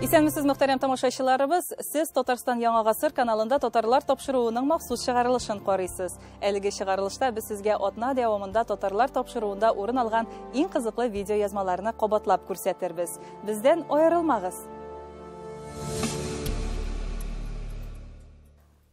Исәнмесез, мөхтәрәм тамашачыларыбыз, сез Татарстан Яңа Гасыр каналында татарлар тапшыруының махсус чыгарылышын карыйсыз. Әлеге чыгарылышта без сезгә атна дәвамында татарлар тапшыруында урын алган иң кызыклы видео язмаларны кабатлап күрсәтербез. Бездән аерылмагыз.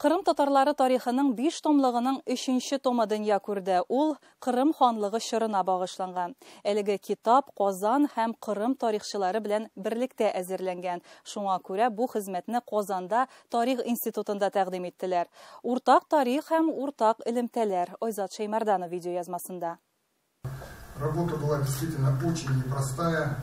Кырым татарлары тарихының 5 томлыгының 3-нче томы дөнья күрде. Ул Кырым ханлыгы чорына багышланган. Әлеге китап Казан һәм Кырым тарихчылары белән берлектә әзерләнгән. Шуңа күрә бу хезмәтне Казанда Тарих институтында тәкъдим иттеләр. Уртак тарих һәм уртак элемтәләр. Айзат Шәймәрданов видео язмасында. Работа была действительно очень непростая.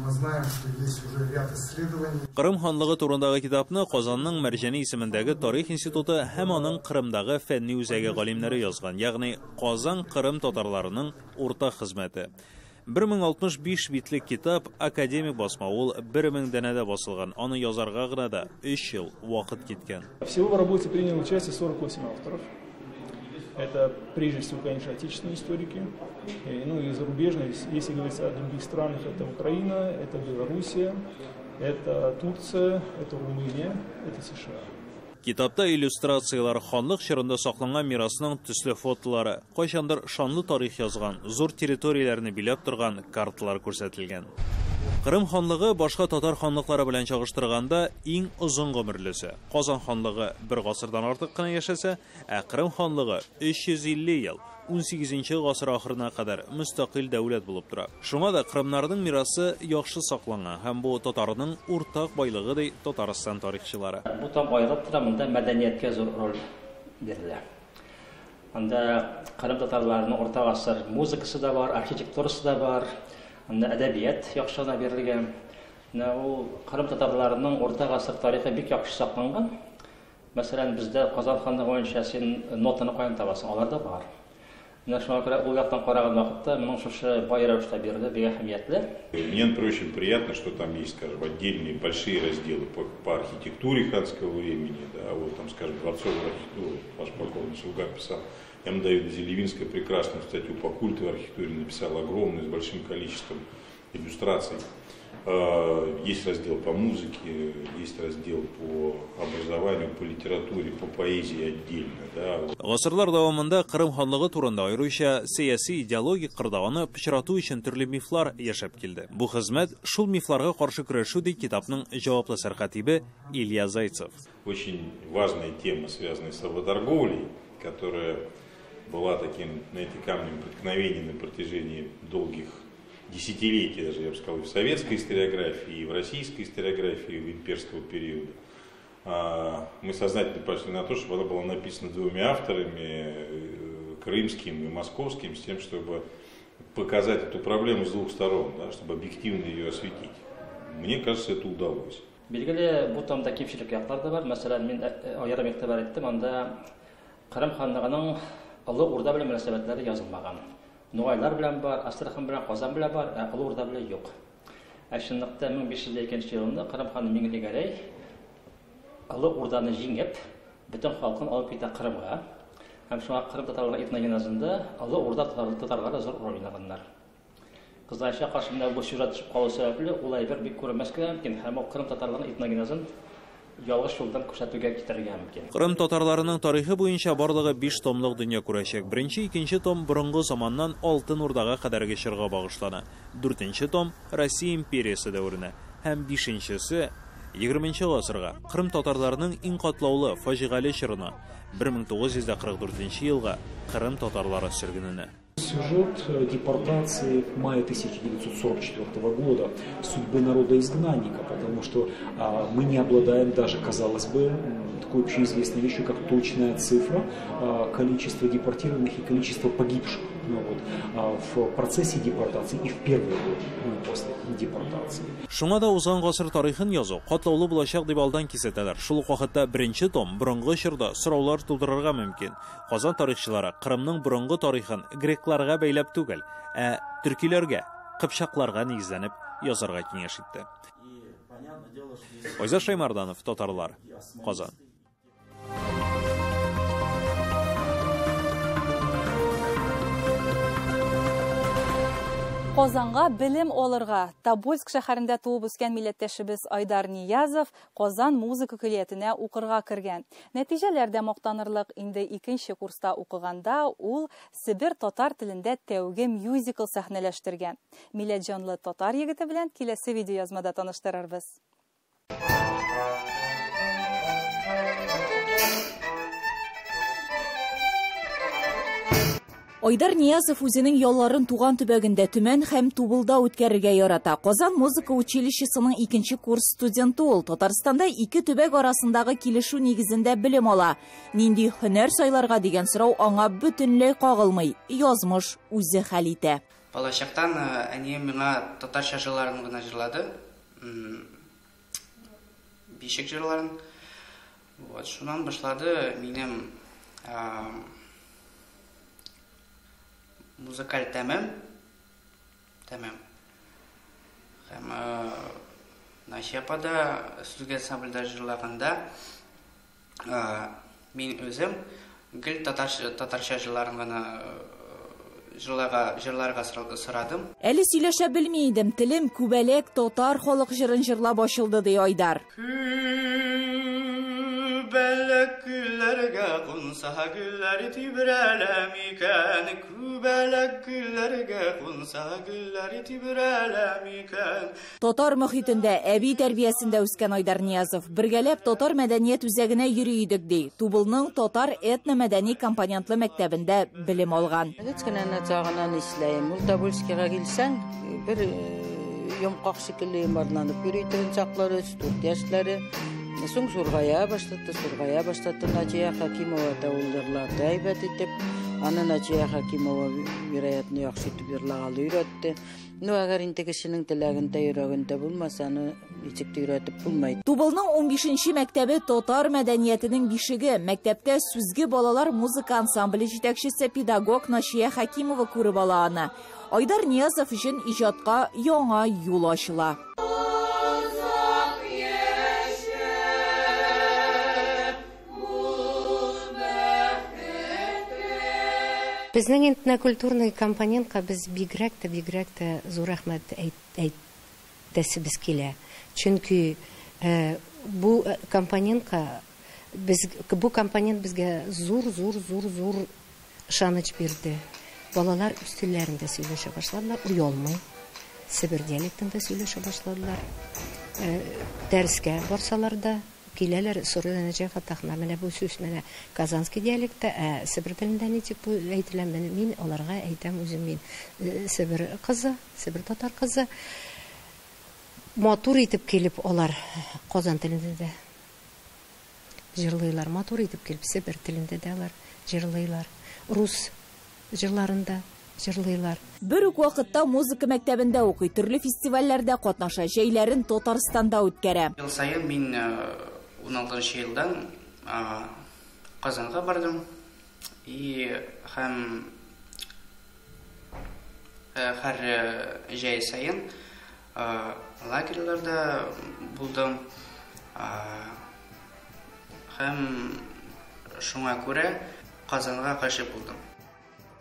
Мы знаем, что есть уже ряд исследований. Кырым ханлыгы турындагы китапны Казанның Мәрҗани исемендәге Тарих институты һәм аның Кырымдагы фәнни үзәге галимнәре язган, ягъни Казан Кырым татарларының уртак хезмәте. 1065 битлек китап академик басма, ул 1000 дәнәдә басылган. Аны язарга гына да 3 ел вакыт киткән. Всего в работе приняло участие 48 авторов. Это прежде всего, конечно, отечественные историки, ну и зарубежные, если говорить о других странах, это Украина, это Белоруссия, это Турция, это Румыния, это США. Китапта иллюстрациялар ханлык чорында сакланган мирасның төсле фотолары, кайчандыр шанлы тарих язган, зур территорияләрне биләп торган карталар күрсәтелгән. Кырым ханлыгы башка татар ханлыклары белән чагыштырганда иң озын гомерлесе. Казан ханлыгы 1 гасырдан артык кына яшәсә, Кырым ханлыгы 350 ел, 18-нче гасыр ахырына кадәр мөстәкыйль дәүләт булып тора. Шуңа да кырымнарның мирасы яхшы сакланган һәм бу татарның уртак байлыгы ди Татарстан тарихчылары. Бу там аерып тора, монда мәдәниятка зур роль бирелә. Анда Кырым татарларының урта гасыр музыкасы да бар, архитектурасы да бар. Әдәбият яхшына бирелгән. Ул Кырым татарларының урта гасыр тарихы бик яхшы сакланган. Мәсәлән, бездә Казан ханлыгы буенча син нотаны каян табасың? Алар да бар. Шуңа күрә ул яктан караган вакытта моның шушы бай рәвештә бирелде, бик әһәмиятле. Мне, например, очень приятно, что там есть, скажем, отдельные большие разделы по архитектуре ханского времени, да, вот там, скажем, дворцовую архитектуру, ваш полковник Шелгак писал. Я вам даю Зелевинская прекрасную статью по культовой архитектуре, написал огромную, с большим количеством иллюстраций. Есть раздел по музыке, есть раздел по образованию, по литературе, по поэзии отдельно. Да. Гасырлар дәвамында Кырым ханлыгы турында аеруча сәяси идеологик кырдаганы пычрату өчен төрле мифлар яшәп килде. Бу хезмәт шул мифларга каршы көрәшү ди китапның җаваплы сәрхатибе Илья Зайцев. Очень важная тема, связанная с работорговлей, которая была таким, знаете, камнем преткновения на протяжении долгих десятилетий, даже я бы сказал, и в советской историографии, и в российской историографии, в имперского периода. Мы сознательно пошли на то, чтобы она была написана двумя авторами, крымским и московским, с тем, чтобы показать эту проблему с двух сторон, да, чтобы объективно ее осветить. Мне кажется, это удалось. Билгеле, бу там таким кимчилек яклар да бар. Мәсәлән, мин аерым игътибар иттем, анда Кырым ханлыгының Олы Урда белән мөнәсәбәтләре язылмаган. Нугайлар белән бар, Астрахан белән, Казан белән бар, Олы Урда белән юк. Шунлыкта 1502 елында Кырым ханы Миңлегәрәй Олы Урданы җиңеп, бөтен халкын алып китә Кырымга. Һәм шуңа Кырым татарлары этногенезында Олы Урда татарлары зур роль уйнаганнар. Кызларча каршында бу сюжет төшеп калу сәбәпле ул әйбер бик күренмәскә мөмкин һәм Кырым татарларының этногенезын ялгыш юлдан күрсәтүгә китәргә мөмкин. Кырым татарларының тарихы буенча барлыгы 5 томлык дөнья күрәчәк. 1-2 том борынгы заманнан Алтын Урдага кадәрге чорга багышлана. 4 том Россия империясы дәверенә һәм 5-нчесе 20-нче гасырга Кырым татарларының иң катлаулы фаҗигале чорына 1944 елга Кырым татарлары сөргененә. Сюжет депортации в мае 1944 года, судьбы народа-изгнанника, потому что мы не обладаем даже, казалось бы, такой общеизвестной вещью, как точная цифра количества депортированных и количества погибших в процессе депортации и в первые годы после депортации. Шуңа да узган гасыр тарихын язу катлаулы булачак дип алдан кисәтәләр. Шул ук вакытта 1-нче том борынгы чорда сораулар тудырырга мөмкин. Казан тарихчылары Кырымның борынгы тарихын грекларга бәйләп түгел, төркиләргә, кыпчакларга нигезләнеп язарга киңәш итте. Айзат Шәймәрданов, Татарлар, Казан. Казанга белем алырга Тобольск шәһәрендә туып үскән милләттәшебез Айдар Ниязов Казан музыка көллиятенә укырга кергән. Нәтиҗәләрдә мактанырлык, инде 2нче курста укыганда ул Себер татар телендә тәүге мюзикл сәхнәләштергән. Милләт җанлы татар егете белән киләсе видеоязмада таныштырырбыз. Айдар Ниязов үзенең ялларын туган төбәгендә Төмән һәм Тубылда үткәрергә ярата. Казан музыка училищесының 2нче курс студенты ул. Татарстанда 2 төбәк арасындагы килешү нигезендә белем ала. Нинди һөнәр сайларга дигән сорау аңа бөтенләй кагылмый. Язмыш үзе хәл итә. Балачактан әни миңа татарча җырларын гына җырлады. Бишек җырларын. Вот, шуннан башлады минем музыкаль тәмам. Һәм Начапада студент ансамбльдә җырлаганда мин үзем гел татарча җырларын гына җырларга сорадым. Әле сөйләшә белми идем, телем күбәләк татар халык җырын җырлап ачылды ди Айдар. Күбәләк гөлләргә кунса гөлләр тибрәләм икән, күбәләк гөлләргә кунса гөлләр тибрәләм икән. Татар мөхитендә, әби тәрбиясендә үскән Айдар Ниязов бергәләп татар мәдәният үзәгенә йөри идек ди. Тубылның татар этно-мәдәни компонентлы мәктәбендә белем алган. Кечкенә чагыннан эшләйм. Ул Тобольскига килсәң, бер йомқак шикелле марланып йөри торган чаклары, 4 яшьләре. Соң сургая баштатты Наҗия Хакимова тәүлерләрдә әйбәт итеп. Аны Наҗия Хакимова вероятно яхшы итеп йырлаган өйрәтте. Әгәр инде кешенең теләгендә йөрәгендә булмаса, аны ничек өйрәтеп булмый. Тубылның 15нче мәктәбе татар мәдәниятенең бишеге. Мәктәптә сүзге балалар музыка ансамбле җитәкчесе педагог Наҗия Хакимова күреп ала аны. Айдар Ниязов өчен иҗатка яңа юл ачыла. Безнең этнокультурный компонентка без бигрәк тә зур рәхмәт әйтәсебез килә. Чөнки бу компонент безгә зур ышаныч бирде. Балалар үз телләрендә сөйләшә башладылар, уялмый. Себер диалектында сөйләшә башладылар. Дәрескә барсалар да киләләр сорыйлар нәҗә фатахна менә бу сүз менә казанский диалектта, Себер телендә ничек бу әйтелә, мин аларга әйтәм үзем, мин Себер кызы, Себер татар кызы. Матур итеп килеп алар Казан телендә дә җырлыйлар, матур итеп килеп Себер телендә дә алар җырлыйлар, рус җырларында җырлыйлар. Бер үк вакытта музыка мәктәбендә укый, төрле фестивальләрдә катнаша, җәйләрен Татарстанда үткәрә. Ел саен мин 16 елдан Казанга бардым. Һәм һәр җәй саен лагерьларда булдым. Һәм шуңа күрә Казанга качып булдым.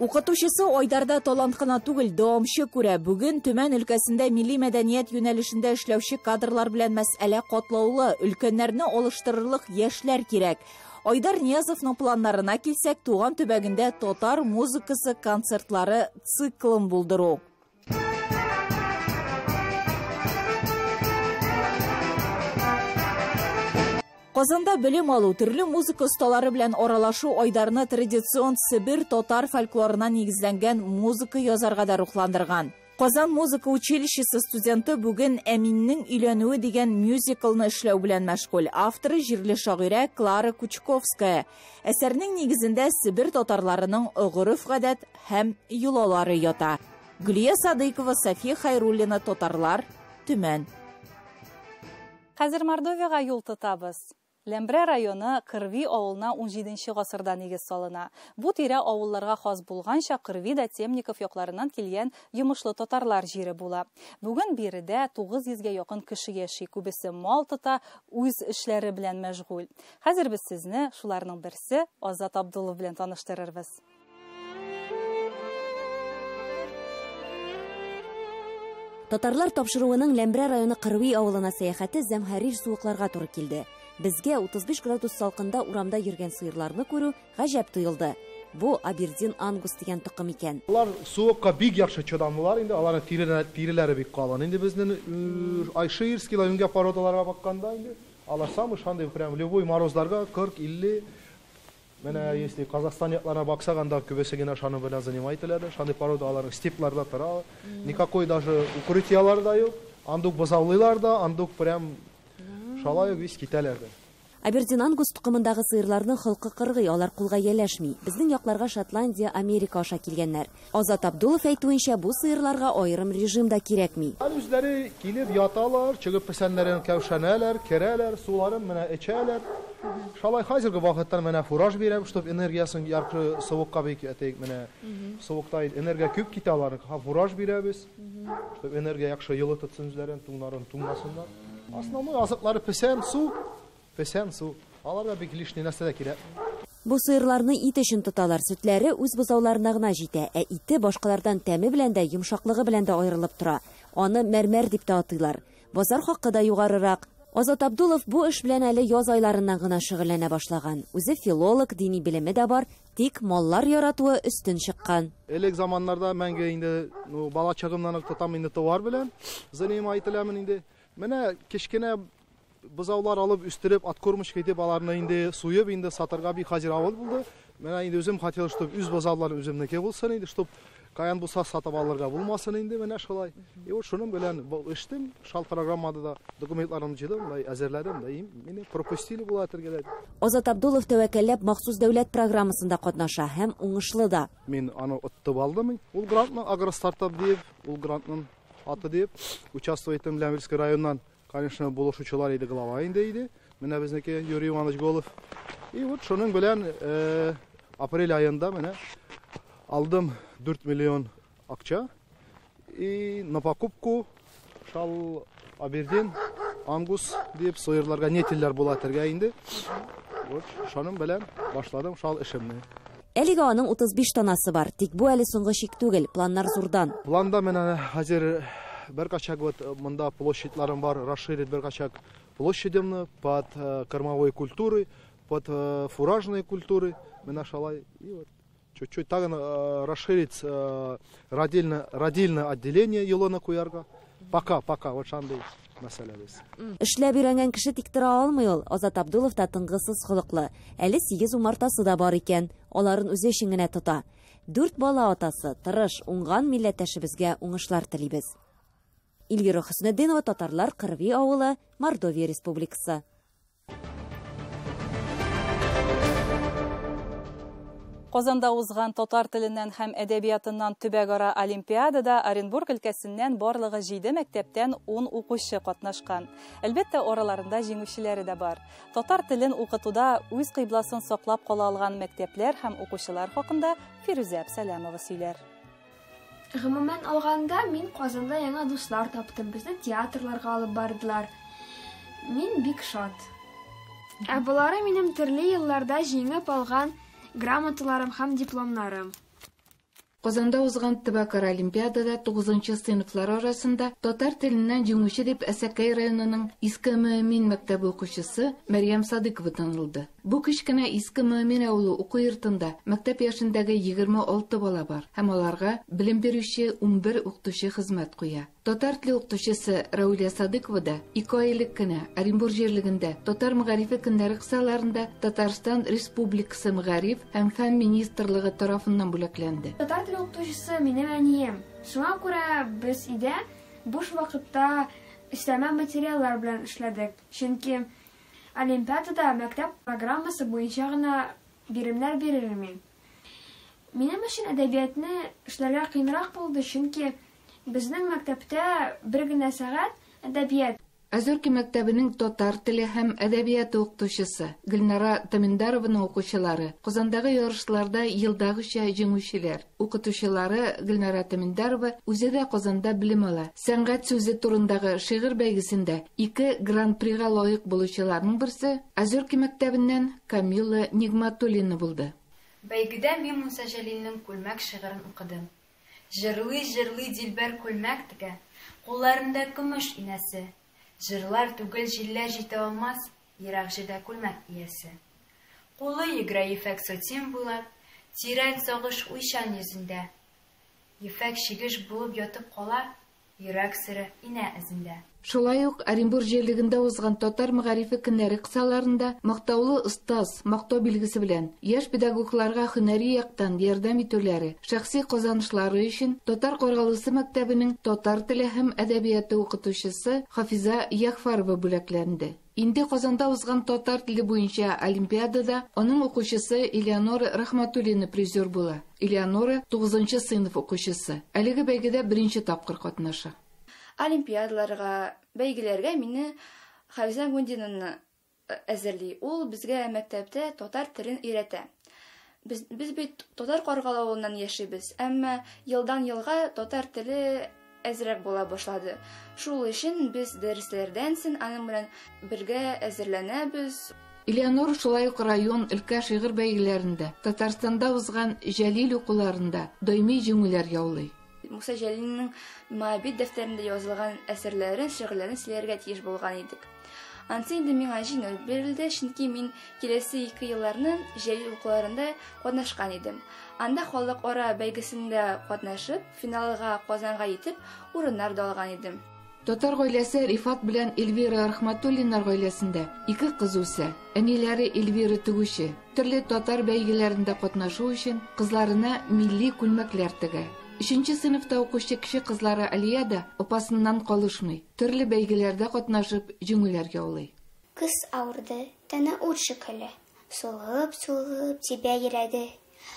Укытучысы Айдарда талант кына түгел, дәвамчы күрә. Бүген Төмән өлкәсендә милли мәдәният юнәлешендә эшләүче кадрлар белән мәсьәлә катлаулы, өлкәннәрне алыштырырлык яшьләр кирәк. Айдар Ниязовның планнарына килсәк, туган төбәгендә татар музыкасы концертлары циклын булдыру. Казанда белем алу, төрле музыка осталары белән аралашу Айдарны традицион Себер татар фольклорына нигезләнгән музыка язарга да рухландырган. Казан музыка училищесы студенты бүген Әминнең өйләнүе дигән мюзиклны эшләү белән мәшгуль. Авторы җирле шагыйрә Клара Кучковская. Әсәрнең нигезендә Себер татарларының гореф-гадәт һәм юлалары ята. Гөлия Садыйкова, София Хайруллина, Татарлар, Төмән. Хәзер Мордовиягә юл тотабыз. Лембре районы Кырви авылына 17нче гасырда нигез салына. Бу тирә авылларга хас булганча Кырви да Темников якларыннан килгән йомышлы татарлар җире була. Бүген биредә 900гә якын кеше яши, күбесе мал тота, үз эшләре белән мәшгуль. Хәзер без сезне шуларның берсе Азат Абдуллов белән таныштырырбыз. Татарлар тапшыруының Ләмбрә районы Кырви авылына сәяхәте зәмһәрир суыкларга туры килде. Безгә 35 градус салкында урамда йөргән сыерларны күрү гаҗәп тоелды. Бу Абердин Ангус дигән тукым икән. Алар суыкка бик яхшы чыдамлылар, инде аларның тиреләре бик калын. Инде безнең Айширский районга породаларга бакканда инде алар самый шандай прям любой морозларга 40-50. Менә если Казахстан якларына баксаганда күбесе генә шаны белән занимательләр, шандай порода алар степларда тора. Никакой даже укрытиялар да юк. Андук базаулыйлар да, андук прям шалай вис китәләр. Абердин Ангус тукымындагы сыерларның хылкы кыргый, алар кулга яләшми. Безнең якларга Шотландия, Америка аша килгәннәр. Азат Абдулов әйтүенчә, бу сыерларга аерым режимда кирәкми. Үзләре килеп яталар, чыгып песәннәрен кәүшәнәләр, керәләр, суларын менә эчәләр. Шалай хәзерге вакытта менә фураж бирәм, чтобы энергиясын яркы суыкка бик әтәйк менә. Суыкта энергия күп китә алар, фураж бирәбез. Чтобы энергия яхшы йылытсын үзләрен, туңнарын туңмасыннар. Основной азыклары песән, су. Песән, су. Аларга бик лишний нәрсә дә кирәк. Бу сыерларны ит өчен тоталар, сөтләре үз бозауларына гына җитә, ә ите башкалардан тәме белән дә, йомшаклыгы белән дә аерылып тора. Аны мәрмәр дип тә атыйлар. Базар хакы да югарырак. Азат Абдулов бу эш белән әле яз айларыннан гына шөгыльләнә башлаган. Үзе филолог, дини белеме дә бар, тик маллар яратуы өстен чыккан. Элек заманнарда мәңге инде бала чагымнан тотам инде товар белән занимательмен инде. Менә кечкенә бозаулар алып үстереп, аткормыш итеп аларны инде суеп инде сатырга бик хәзер авыл булды. Менә инде үзем хотел, чтобы үз бозауларым үземнеке булсын инде, чтобы каян булса сатып алырга булмасын инде, менә шулай. Вот шуның белән эштем, шал программада да документларымны җыйдым, әзерләдем, мине пропустили була тергәләде. Азат Абдулов тәвәккәлләп махсус дәүләт программасында катнаша һәм уңышлы да. Мин аны оттып алдым. Ул грантны агростартап дип, ул грантның аты дип, участвовать итәм Ләмберский районнан. Конечно, булышучылар иде глава инде иде. Менә безнеке Юрий Иванович Голов. И вот шуның белән апрель айында менә алдым 4 миллион акча. И на покупку шал Абердин Ангус дип сыерларга нетилләр була тергә инде. Вот шуның белән башладым шал эшемне. Әлегә аның 35 танасы бар. Тик бу әле соңгы шик түгел, планнар зурдан. Планда менә хәзер бер качак вот монда площадьларым бар, расширить бер качак площадемны под кормовой культуры, под фуражные культуры. Менә шалай и вот чуть-чуть тагын расширить родильное отделение елына куярга. Пока вот шандай мәсьәләбез. Эшләп өйрәнгән кеше тик тора алмый ул. Азат Абдулов та тынгысыз холыклы. Әле 8 умартасы да бар икән. Аларын үзе өчен генә тота. 4 бала атасы, тырыш, уңган милләттәшебезгә уңышлар телибез. Илгиро Хөснетдинова, Татарлар, Кырви авылы, Мордовия Республикасы. Казанда узган татар теленнән һәм әдәбиятыннан төбәгара олимпиадада Оренбург өлкәсеннән барлыгы 7 мәктәптән 10 укучы катнашкан. Әлбәттә, араларында җиңүчеләре дә бар. Татар телен укытуда үз кыйбласын саклап кала алган мәктәпләр һәм укучылар хакында Фирүзә Әбсәләмова сөйләр. Гомумән алганда мин Казанда яңа дуслар таптым. Безне театрларга алып бардылар. Мин бик шат. Ә булары минем төрле елларда җиңеп алган грамоталарым һәм дипломнарым. Казанда узган төбәкара олимпиадада 9-нчы сыйныфлар арасында татар теленнән җиңүче дип Әсәкәй районының Иске Мөэмин мәктәбе укучысы Мәрьям Садыкова танылды. Бу кечкенә Иске Мөэмин авылы уку йортында мәктәп яшендәге 26 бала бар һәм аларга белем бирүче 11 укытучы хезмәт куя. Татар теле укытучысы Рауля Садыкова да 2 айлык кенә Оренбург җирлегендә татар мәгарифе көннәре кысаларында Татарстан Республикасы мәгариф һәм фән министрлыгы тарафыннан бүләкләнде. Татар теле укытучысы минем әнием. Шуңа күрә без идә буш вакытта эшләмә материаллар белән эшләдек. Чөнки олимпиадада мәктәп программасы буенча гына биремнәр бирелми. Минем өчен әдәбиятны эшләргә кыйнрак булды, чөнки безнең мәктәптә бер генә сәгать әдәбият. Озерки мәктәбенең татар теле һәм әдәбияты укытучысы Гөлнара Таминдарованың укучылары Казандагы ярышларда елдагыча җиңүчеләр. Укытучылары Гөлнара Таминдарова үзе дә Казанда белем ала. Сәнгать сүзе турындагы шигырь бәйгесендә 2 гран-прига лаек булучыларның берсе Озерки мәктәбеннән Камила Нигматуллина булды. Бәйгедә мин Муса Җәлилнең Күлмәк шигырен укыдым. Жырлый дилбәр күлмәк тегә, кулларында көмеш инәсе. Жырлар түгел җилләр җитә алмас, ерак җирдә күлмәк иясе. Кулы йөгерә ефәк сотен буйлап, тирән сагыш уйчан йөзендә. Ефәк шигеш булып ятып кала, йөрәк сыры инә эзендә. Шулай ук Оренбур җирлегендә узган татар мәгарифе көннәре кысаларында мактаулы остаз, мактау билгесе белән яшь педагогларга һөнәри яктан ярдәм итүләре, шәхси казанышлары өчен Татар Каргалысы мәктәбенең татар теле һәм әдәбияты укытучысы Хафиза Яхфарова бүләкләнде. Инде Казанда узган татар теле буенча олимпиадада аның укучысы Элеонора Рахматуллина призер була. Элеонора 9нчы сыйныф укучысы. Әлеге бәйгедә беренче тапкыр катнаша. Олимпиадаларга, бәйгеләргә мине Хафиза Гундинаны әзерли. Ул безгә мәктәптә татар телен өйрәтә. Без бит татар Каргалавыннан яшибез, әмма елдан елга татар теле әзрәк була башлады. Шул өчен без дәресләрдән соң аның белән бергә әзерләнәбез. Элеонор шулай ук район өлкә шигырь бәйгеләрендә, Татарстанда узган Җәлил укуларында даими җиңүләр яулый. Муса Җәлилнең Моабит дәфтәрендә язылган әсәрләрен, шигырьләрен сөйләргә тиеш булган идек. Ансы инде миңа җиңел бирелде, чөнки мин киләсе 2 елларны Җәлил укуларында катнашкан идем. Анда халыкара бәйгесендә катнашып, финалга Казанга итеп, урыннар да алган идем. Татар гаиләсе Рифат белән Эльвира Рахматуллина гаиләсендә 2 кыз үсә. Әниләре Эльвира тегүче. Төрле татар бәйгеләрендә катнашу өчен кызларына милли күлмәкләр тегә. 3нчы сыйныфта укучы кеше кызлары Алия да опасыннан калышмый. Төрле бәйгеләрдә катнашып, җиңүләр яулый. Кыз авырды, тәне ут шикелле. Сулып тибә йөрәде.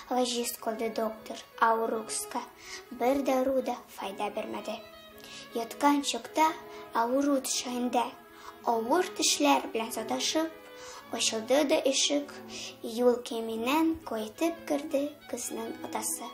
Гаҗиз калды доктор Аурукска. Бер дару да файда бермәде. Яткан чакта авыру төшендә авыр тешләр белән саташып, ачылды да ишек, юл кеминән кайтып керде кызның атасы.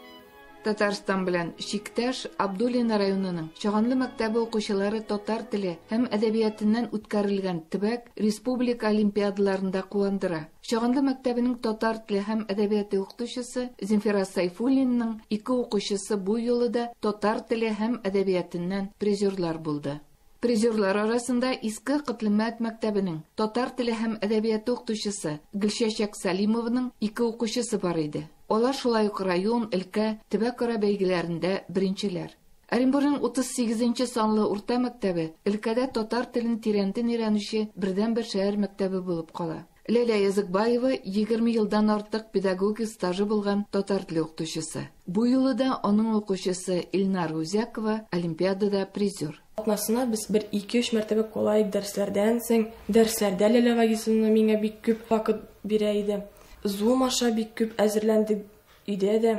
Татарстан белән чиктәш Абдуллина районының Чаганлы мәктәбе укучылары татар теле һәм әдәбиятыннан үткәрелгән төбәк республика олимпиадаларында куандыра. Чаганлы мәктәбенең татар теле һәм әдәбияты укытучысы Зинфира Сайфуллинның 2 укучысы бу юлы да татар теле һәм әдәбиятыннан призерлар булды. Призерлар арасында Иске Кытлымәт мәктәбенең татар теле һәм әдәбияты укытучысы Гөлшәчәк Салимованың 2 укучысы бар иде. Алар шулай ук район, өлкә, төбәк-ара бәйгеләрендә беренчеләр. Оренбурның 38нчы санлы урта мәктәбе өлкәдә татар телен тирәнтен өйрәнүче бердән-бер шәһәр мәктәбе булып кала. Ләлә Языкбаева 20 елдан артык педагогик стажы булган татар теле укытучысы. Бу юлы да аның укучысы Илнар Үзәкова олимпиадада призер. Атнасына без 1-2-3 мәртәбә колай дәресләрдән соң, дәресләрдә Ләлә Вагизовна миңа бик күп вакыт бирә иде. Зум аша бик күп әзерләндек иде дә,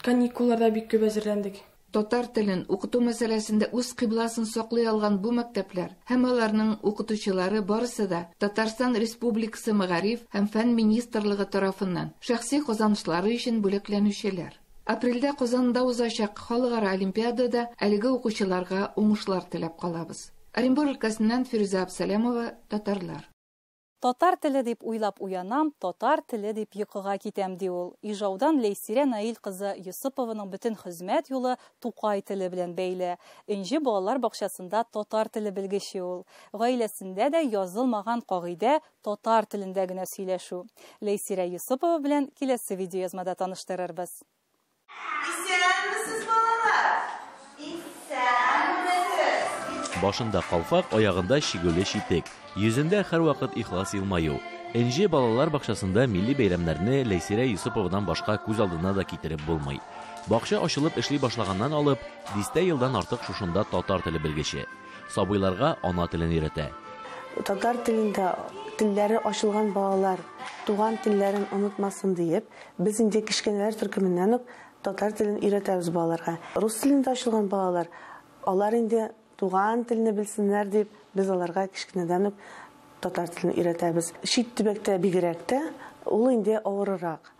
каникулларда бик күп әзерләндек. Татар телен укыту мәсьәләсендә үз кыйбласын саклый алган бу мәктәпләр һәм аларның укытучылары барысы да Татарстан Республикасы Мәгариф һәм фән министрлыгы тарафыннан шәхси казанышлары өчен бүләкләнүчеләр. Апрельдә Казанда узачак халыкара олимпиадада әлеге укучыларга уңышлар теләп калабыз. Оренбур өлкәсеннән Фируза Абсалямова, татарлар. Татар теле дип уйлап уянам, татар теле дип йокыга китәм ди ул. Ижаудан Лейсирә Наил кызы Юсупованың бөтен хезмәт юлы Тукай теле белән бәйле. Энҗе балалар бакчасында татар теле белгече ул. Гаиләсендә дә язылмаган кагыйдә татар телендә генә сөйләшү. Лейсирә Юсупова белән киләсе видеоязмада таныштырырбыз. Исәнмесез балалар? Исәнмесез. Башында калфак, аягында шигүле читек. Йөзендә һәрвакыт ихлас елмаю. Энҗе балалар бакчасында милли бәйрәмнәрне Лейсирә Юсуповадан башка күз алдына да китереп булмый. Бакча ачылып эшли башлаганнан алып, 10 елдан артык шушында татар теле белгече. Сабыйларга ана телен өйрәтә. Татар телендә телләре ачылган балалар туган телләрен онытмасын диеп, без инде кичкенәләр төркеменнән үк татар телен өйрәтәбез балаларга. Рус телендә ачылган балалар, алар инде туган телне белсеннәр дип, без аларга кичкенәдән үк татар телен өйрәтәбез. Чит төбәктә бигрәк тә ул инде авыррак.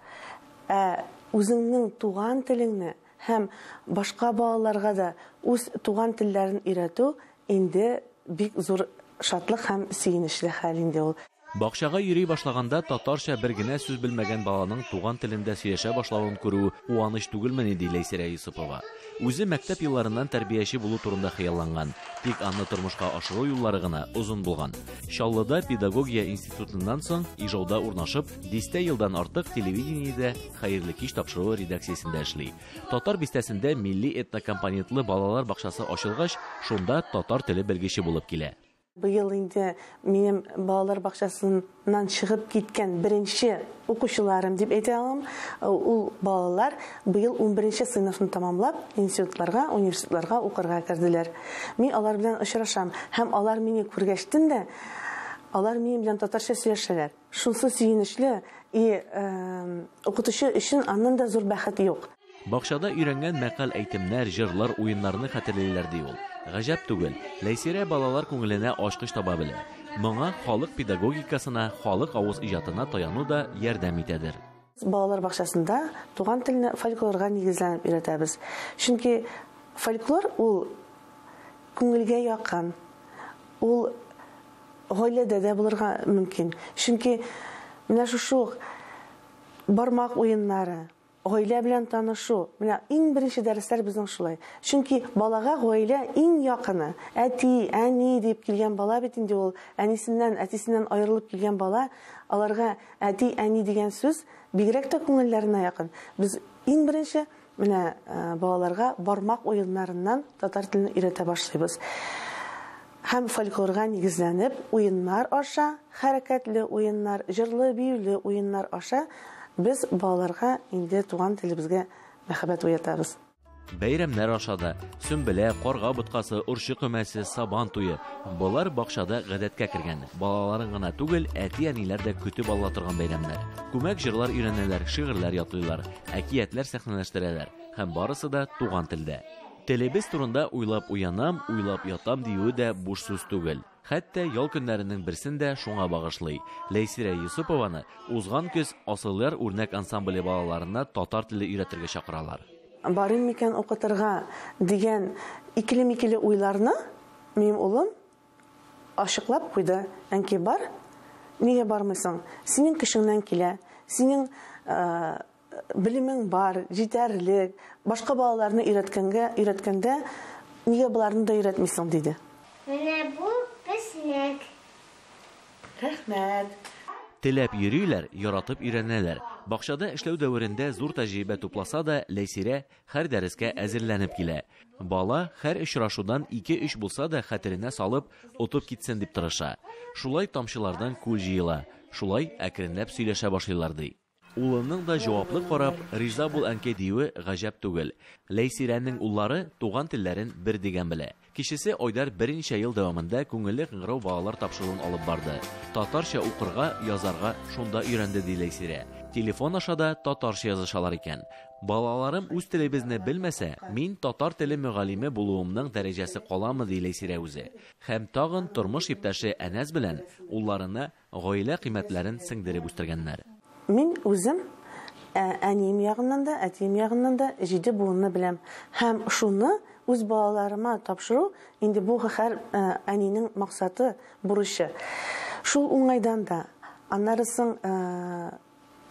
Үзеңнең туган телеңне һәм башка балаларга да үз туган телләрен өйрәтү инде бик зур шатлык һәм сөенечле хәл инде ул. Бакчага йөри башлаганда татарча бер генә сүз белмәгән баланың туган телендә сөйләшә башлавын күрү куаныч түгелмени ди Ләйсирә Юсупова. Үзе мәктәп елларыннан тәрбияче булу турында хыялланган, тик аны тормышка ашыру юллары гына узын булган. Чаллыда педагогия институтыннан соң Ижауда урнашып, 10 елдан артык телевидениедә хәерле кич тапшыруы редакциясендә эшли. Татар бистәсендә милли этнокомпонентлы балалар бакчасы ачылгач, шунда татар теле белгече булып килә. Быел инде минем балалар бакчасыннан чыгып киткән беренче укучыларым дип әйтә алам. Ул балалар быел 11нче сыйныфны тамамлап, институтларга, университетларга укырга керделәр. Мин алар белән очрашам һәм алар мине күргәчтен дә алар минем белән татарча сөйләшәләр. Шунсы сөенечле, укытучы өчен аннан да зур бәхет юк. Бакчада өйрәнгән мәкаль әйтемнәр, җырлар, уеннарны хәтерлиләр ди ул. Гаҗәп түгел, Ләйсирә балалар күңеленә ачкыч таба белә. Моңа халык педагогикасына, халык авыз иҗатына таяну да ярдәм итәдер. Балалар бакчасында туган телне фольклорга нигезләнеп өйрәтәбез. Чөнки фольклор ул күңелгә якын. Ул гаиләдә дә булырга мөмкин. Чөнки менә шушы бармак уеннары, гаилә белән танышу, менә иң беренче дәресләр безнең шулай. Чөнки балага гаилә иң якыны. Әти, әни дип килгән бала бит инде ул әнисеннән, әтисеннән аерылып килгән бала, аларга әти, әни дигән сүз бигрәк тә күңелләренә якын. Без иң беренче менә балаларга бармак уеннарыннан татар телен өйрәтә башлыйбыз. Һәм фольклорга нигезләнеп, уеннар аша, хәрәкәтле уеннар, җырлы, биюле уеннар аша biz балаларга инде туган телебезгә мәхәббәт уятабыз. Бәйрәмнәр ашада, сөмбелә, карга боткасы, урчы көмәсе, сабан туе. Булар бакчада гадәткә кергән. Балаларын гына түгел, әти-әниләр дә көтеп ала торган бәйрәмнәр. Күмәк җырлар өйрәнәләр, шигырьләр ятлыйлар, әкиятләр сәхнәләштерәләр. Һәм барысы да туган телдә. Телебез турында уйлап уянам, уйлап ятам диюе дә буш сүз түгел. Хәтта ял көннәренең берсен дә шуңа багышлый. Ләйсирә Юсупованы узган көз Асыллар үрнәк ансамбле балаларына татар теле өйрәтергә чакыралар. Барым микән укытырга дигән икеле-микеле уйларны минем улым ачыклап куйды. Әнки бар, нигә бармыйсың? Синең кешеңнән килә, синең белемең бар, җитәрлек, башка балаларны өйрәткәндә нигә буларны да өйрәтмисең диде. Менә бу песнәк. Рәхмәт. Теләп йөриләр, яратып өйрәнәләр. Бакчада эшләү дәверендә зур тәҗрибә тупласа да, Ләйсирә һәр дәрескә әзерләнеп килә. Бала һәр очрашудан 2-3 булса да хәтеренә салып, утып китсен дип тырыша. Шулай тамчылардан күл җыела, шулай әкренләп сөйләшә башлыйлар ди. Улының да җаваплы карап, риза бул әнкәй диюе гаҗәп түгел. Ләйсирәнең уллары туган телләрен бер дигән белә. Кичесе Айдар берничә ел дәвамында күңелле кыңгырау балалар тапшыруын алып барды. Татарча укырга, язарга шунда өйрәнде ди Ләйсирә. Телефон ашада татарча язышалар икән. Балаларым үз телебезне белмәсә, мин татар теле мөгаллиме булуымның дәрәҗәсе каламы ди Ләйсирә үзе. Һәм тагын тормыш иптәше Әнәс белән улларына гаилә кыйммәтләрен сеңдереп үстергәннәр. Мин үзем әнием ягыннан да, әтием ягыннан да 7 буынны беләм. Һәм шуны үз балаларыма тапшыру инде бу һәр әнинең максаты, бурычы. Шул уңайдан да аннарысын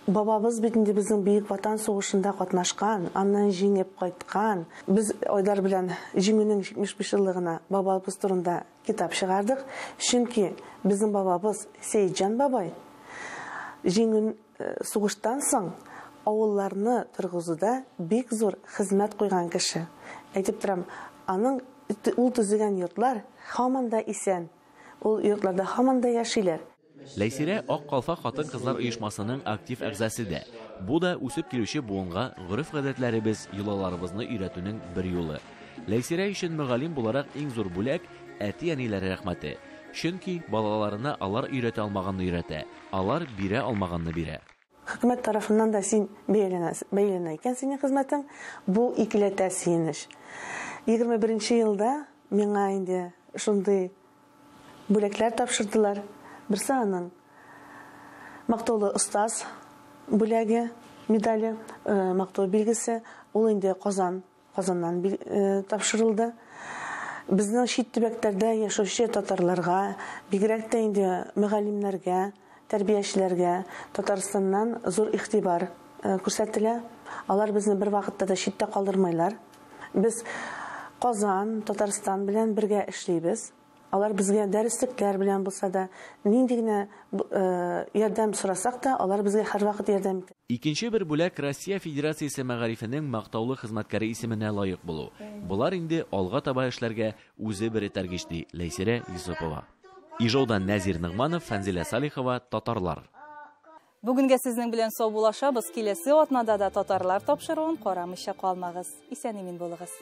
бабабыз бит инде безнең бөек ватан сугышында катнашкан, аннан җиңеп кайткан. Без Айдар белән җиңүнең 75 еллыгына бабабыз турында китап чыгардык. Чөнки безнең бабабыз Сейҗан бабай җиңү сугыштан соң авылларны торгызуда бик зур хезмәт куйган кеше. Әйтеп торам, аның ул төзегән йортлар һаман да исән. Ул йортларда һаман да яшиләр. Ләйсирә Ак калфа хатын-кызлар оешмасының актив әгъзасы да. Бу да үсеп килүче буынга гырыф-гадәтләребез, йолаларыбызны өйрәтүнең бер юлы. Ләйсирә өчен мөгаллим буларак иң зур бүләк әти-әниләре рәхмәте. Чөнки балаларына алар өйрәтә алмаганны өйрәтә, алар бирә алмаганны бирә. Хөкүмәт тарафыннан да син бәйләнә икән синең хезмәтең. Бу икеләтә сөенеч. 21нче елда миңа инде шундый бүләкләр тапшырдылар. Берсе аның мактаулы остаз бүләге, медале, мактау билгесе, ул инде Казаннан тапшырылды. Безнең чит төбәкләрдә яшәүче татарларга, бигрәк тә инде мөгаллимнәргә, тәрбиячеләргә Татарстаннан зур игътибар күрсәтелә. Алар безне бер вакытта да читтә калдырмайлар. Без Казан, Татарстан белән бергә эшлибез. Алар безгә дәреслекләр белән булса да, нинди генә ярдәм сорасак та, алар безгә һәрвакыт ярдәм итә. Икенче бер бүләк Россия Федерациясе мәгарифенең мактаулы хезмәткәре исеменә лаек булу. Булар инде алга таба эшләргә үзе бер этәргеч ди Ләйсәрә Юсупова. Ижаудан Нәзир Нигъманов, Фәнзилә Салихова, Татарлар. Бүгенгә сезнең белән сау булашабыз. Киләсе атнада да татарлар тапшыруын карамыйча калмагыз. Исән-имин булыгыз.